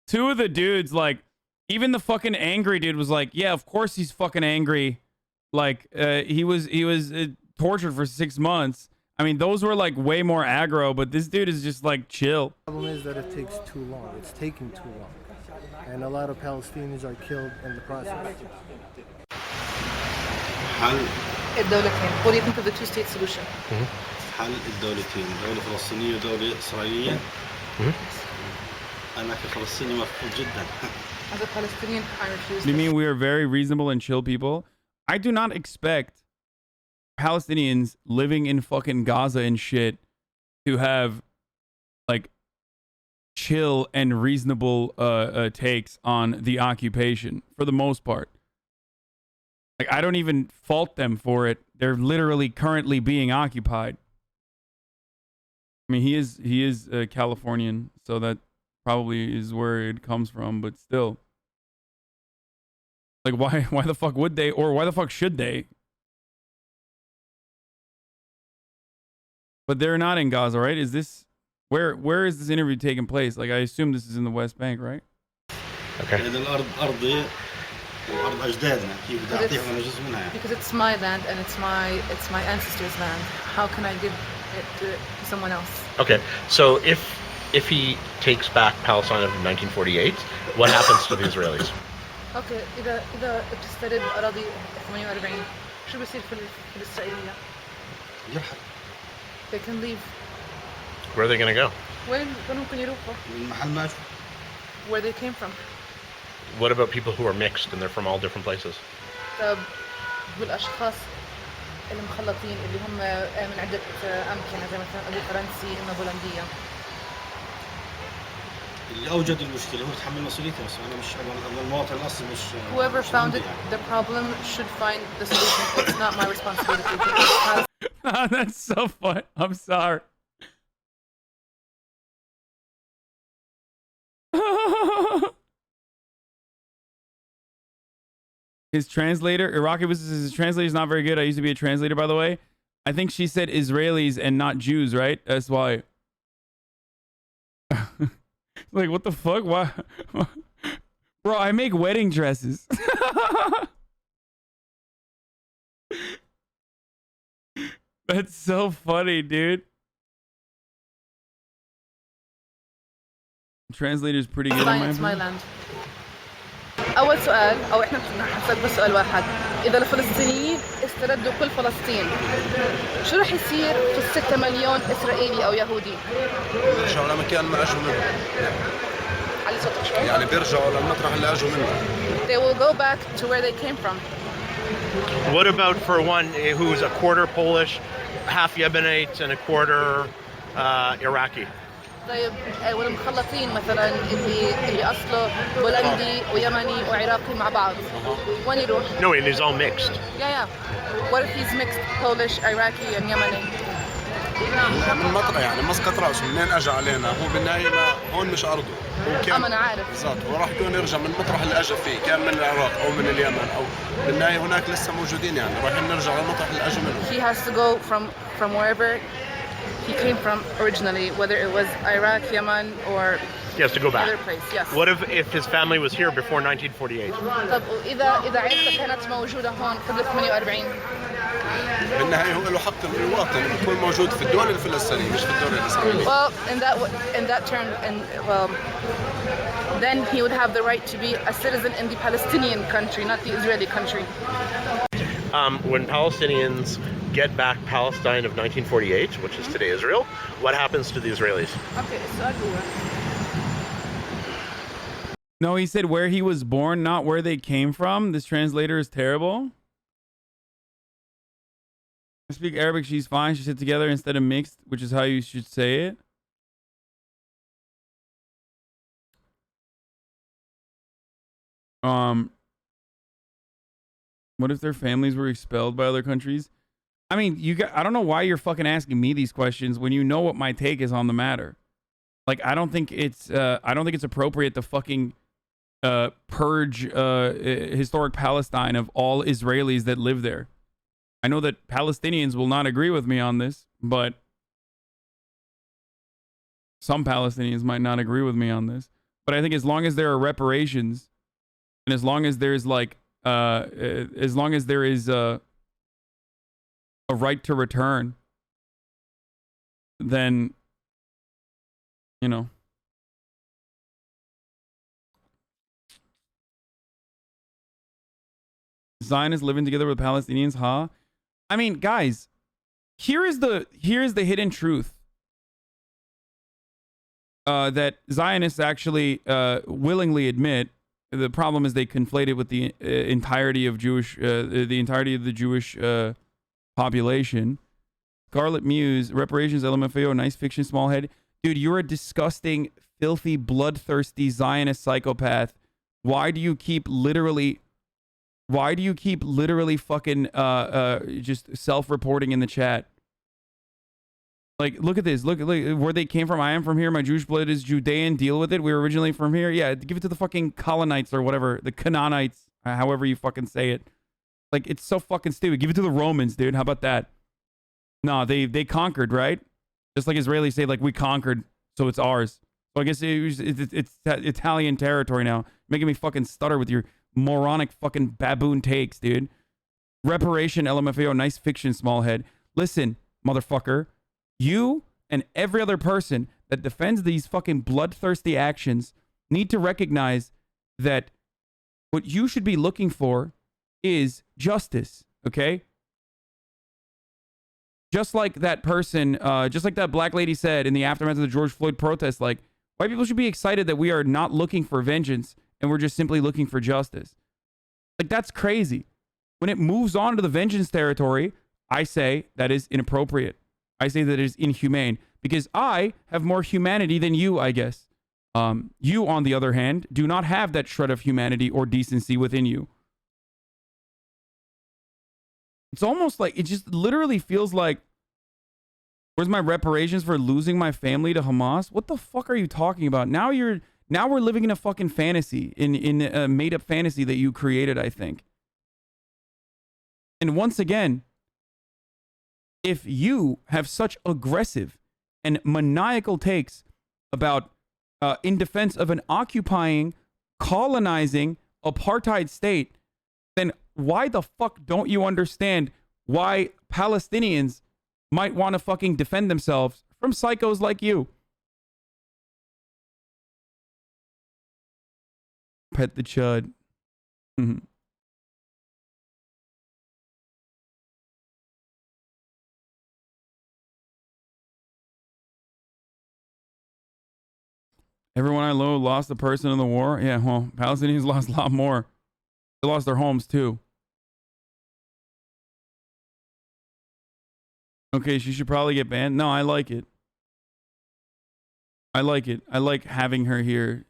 Two of the dudes, like, even the fucking angry dude was like, yeah, of course he's fucking angry. Like, he was tortured for 6 months. I mean, those were like way more aggro, but this dude is just like chill. The problem is that it takes too long. It's taking too long, and a lot of Palestinians are killed in the process. حل الدولتين. What do you think of the two-state solution? حل الدولتين، دولة فلسطينية ودولة إسرائيلية. أنا كفلسطيني مرفوض جدا. As a Palestinian, I refuse. You mean we are very reasonable and chill people? I do not expect Palestinians living in fucking Gaza and shit to have like chill and reasonable takes on the occupation for the most part. Like, I don't even fault them for it. They're literally currently being occupied. I mean, he is Californian, so that probably is where it comes from, but still. Like, why the fuck would they, or why the fuck should they? But they're not in Gaza, right? Is this where is this interview taking place? Like, I assume this is in the West Bank, right? Okay. الأرض أرضي وأرض أجدادنا، كيف بدي أعطيهم أنا جزء منها. Because it's my land and it's my ancestors' land. How can I give it to someone else? Okay. So if he takes back Palestine of 1948, what happens to the Israelis? Okay, إذا بتسترد أراضي 48 شو بصير في الإسرائيلية؟ يرحل. They can leave. Where are they going to go? وين ممكن يروحوا؟ المحل ما Where they came from. What about people who are mixed and they're from all different places? طب والأشخاص المخلطين اللي هم من عدة أمكنة زي مثلا أبو فرنسي أم بولندية. اللي أوجد المشكلة هو يتحمل مسؤوليته، بس أنا أنا المواطن الأصلي مش. Whoever found it, the problem should find the solution. It's not my responsibility. That's so fun. I'm sorry. His translator, Iraqi was his translator is not very good. I used to be a translator, by the way. I think she said Israelis and not Jews, right? That's why. Like, what the fuck? Why? Bro, I make wedding dresses. That's so funny, dude. Translator's pretty good. It's my land. أول سؤال أو إحنا حنسأل بس سؤال واحد، إذا الفلسطينيين استردوا كل فلسطين، شو رح يصير في الستة مليون إسرائيلي أو يهودي؟ بيرجعوا لمكان ما أجوا منه. علي صوتك شوي. يعني بيرجعوا للمطرح اللي أجوا منه. They will go back to where they came from. What about for one who's a quarter Polish, half Yemenite, and a quarter Iraqi? طيب والمخلطين مثلا اللي اصله بولندي ويمني وعراقي مع بعض وين يروح؟ No, and he's all mixed. Yeah. What if he's mixed Polish, Iraqi and Yemeni? من مطرح يعني مسقط راسه منين اجى علينا، هو بالنهايه ما هون مش ارضه، هو كان انا عارف بالضبط، هو راح يكون يرجع من المطرح اللي اجى فيه، كان من العراق او من اليمن او بالنهايه هناك لسه موجودين، يعني رايحين نرجع للمطرح اللي اجى منه. He has to go from wherever he came from originally, whether it was Iraq, Yemen, or He has to go back. other place. Yes. What if his family was here before 1948? طب إذا عيلته كانت موجودة هون قبل 48. بالنهايه هو له حق الوطن يكون موجود في الدولة الفلسطينية مش في الدولة الإسرائيلية. Well, in that term, then he would have the right to be a citizen in the Palestinian country, not the Israeli country. When Palestinians get back Palestine of 1948, which is today Israel, what happens to the Israelis? Okay, so No, he said where he was born, not where they came from. This translator is terrible. I speak Arabic, she's fine. She said together instead of mixed, which is how you should say it. What if their families were expelled by other countries? I mean, I don't know why you're fucking asking me these questions when you know what my take is on the matter. Like, I don't think it's appropriate to fucking purge historic Palestine of all Israelis that live there. I know that Palestinians will not agree with me on this, but some Palestinians might not agree with me on this. But I think as long as there are reparations, and as long as there's like, as long as there is a right to return, then, you know. Zionists living together with Palestinians, huh? I mean, guys, here is the hidden truth that Zionists actually willingly admit. The problem is they conflate it with the entirety of the Jewish population. Scarlet Muse, reparations, LMFAO, nice fiction, small head. Dude, you're a disgusting, filthy, bloodthirsty Zionist psychopath. Why do you keep literally fucking just self-reporting in the chat? Like, look at this. Look where they came from. I am from here. My Jewish blood is Judean. Deal with it. We were originally from here. Yeah, give it to the fucking Colonites or whatever. The Canaanites, however you fucking say it. Like, it's so fucking stupid. Give it to the Romans, dude. How about that? No, they conquered, right? Just like Israelis say, like, we conquered, so it's ours. So I guess it's Italian territory now. Making me fucking stutter with your moronic fucking baboon takes, dude. Reparation, LMFAO, nice fiction, small head. Listen, motherfucker. You and every other person that defends these fucking bloodthirsty actions need to recognize that what you should be looking for is justice, okay? Just like that person, just like that black lady said in the aftermath of the George Floyd protest, like, white people should be excited that we are not looking for vengeance and we're just simply looking for justice. Like, that's crazy. When it moves on to the vengeance territory, I say that is inappropriate. I say that it is inhumane because I have more humanity than you, I guess. You, on the other hand, do not have that shred of humanity or decency within you. It's almost like, it just literally feels like Where's my reparations for losing my family to Hamas? What the fuck are you talking about? Now we're living in a fucking fantasy, in a made up fantasy that you created, I think. And once again, if you have such aggressive and maniacal takes about in defense of an occupying, colonizing, apartheid state, then why the fuck don't you understand why Palestinians might want to fucking defend themselves from psychos like you? Pet the chud. Everyone I know lost a person in the war. Yeah, well, Palestinians lost a lot more. They lost their homes too. Okay, she should probably get banned. No, I like it. I like it. I like having her here.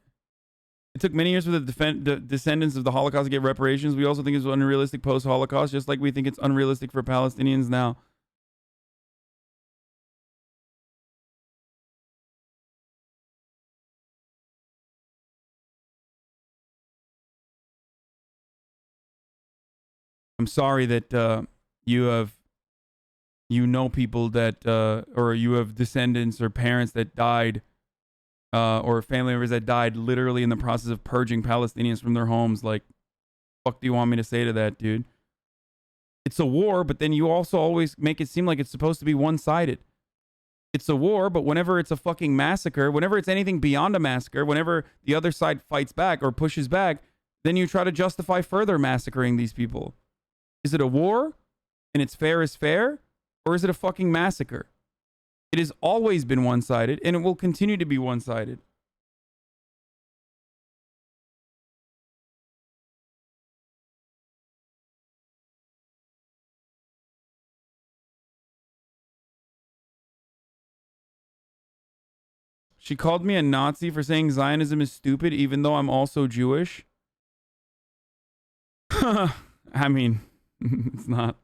It took many years for the descendants of the Holocaust to get reparations. We also think it's unrealistic post-Holocaust, just like we think it's unrealistic for Palestinians now. I'm sorry that you know people that, or you have descendants or parents that died, or family members that died literally in the process of purging Palestinians from their homes. Like, fuck do you want me to say to that, dude? It's a war, but then you also always make it seem like it's supposed to be one-sided. It's a war, but whenever it's a fucking massacre, whenever it's anything beyond a massacre, whenever the other side fights back or pushes back, then you try to justify further massacring these people. Is it a war and it's fair is fair? Or is it a fucking massacre? It has always been one-sided, and it will continue to be one-sided. She called me a Nazi for saying Zionism is stupid, even though I'm also Jewish. I mean, it's not.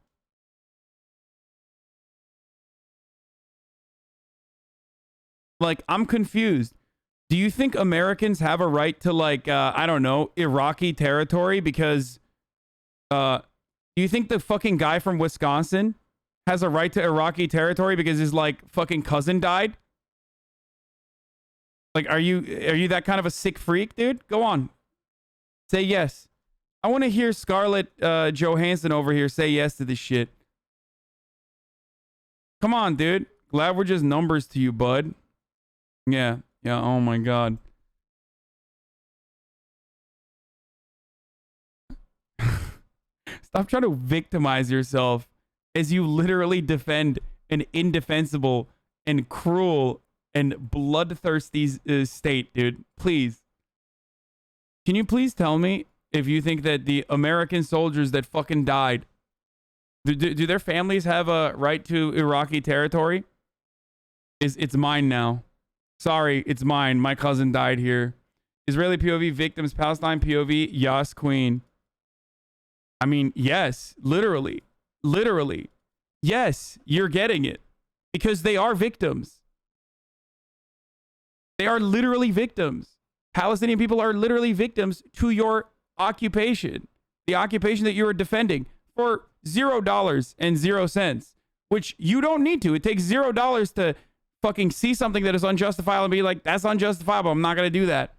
Like, I'm confused. Do you think Americans have a right to, like, I don't know, Iraqi territory? Because, do you think the fucking guy from Wisconsin has a right to Iraqi territory because his, like, fucking cousin died? Like, are you that kind of a sick freak, dude? Go on. Say yes. I want to hear Scarlett Johansson over here say yes to this shit. Come on, dude. Glad we're just numbers to you, bud. Yeah. Yeah. Oh my God. Stop trying to victimize yourself as you literally defend an indefensible and cruel and bloodthirsty state, dude. Please. Can you please tell me if you think that the American soldiers that fucking died, do their families have a right to Iraqi territory? It's mine now. Sorry, it's mine. My cousin died here. Israeli POV victims, Palestine POV, Yas Queen. I mean, yes, literally. Literally. Yes, you're getting it. Because they are victims. They are literally victims. Palestinian people are literally victims to your occupation. The occupation that you are defending for $0 and 0 cents, which you don't need to. It takes $0 to fucking see something that is unjustifiable and be like, that's unjustifiable. I'm not going to do that.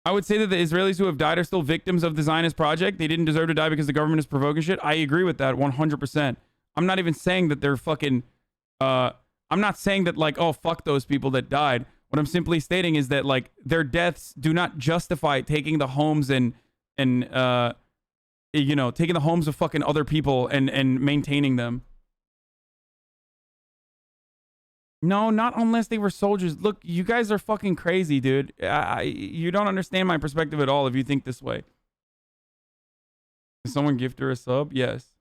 I would say that the Israelis who have died are still victims of the Zionist project. They didn't deserve to die because the government is provoking shit. I agree with that 100%. I'm not even saying that they're fucking, I'm not saying that like, oh, fuck those people that died. What I'm simply stating is that like their deaths do not justify taking the homes and you know, taking the homes of fucking other people and maintaining them. No, not unless they were soldiers. Look, you guys are fucking crazy, dude. You don't understand my perspective at all if you think this way. Did someone gift her a sub? Yes.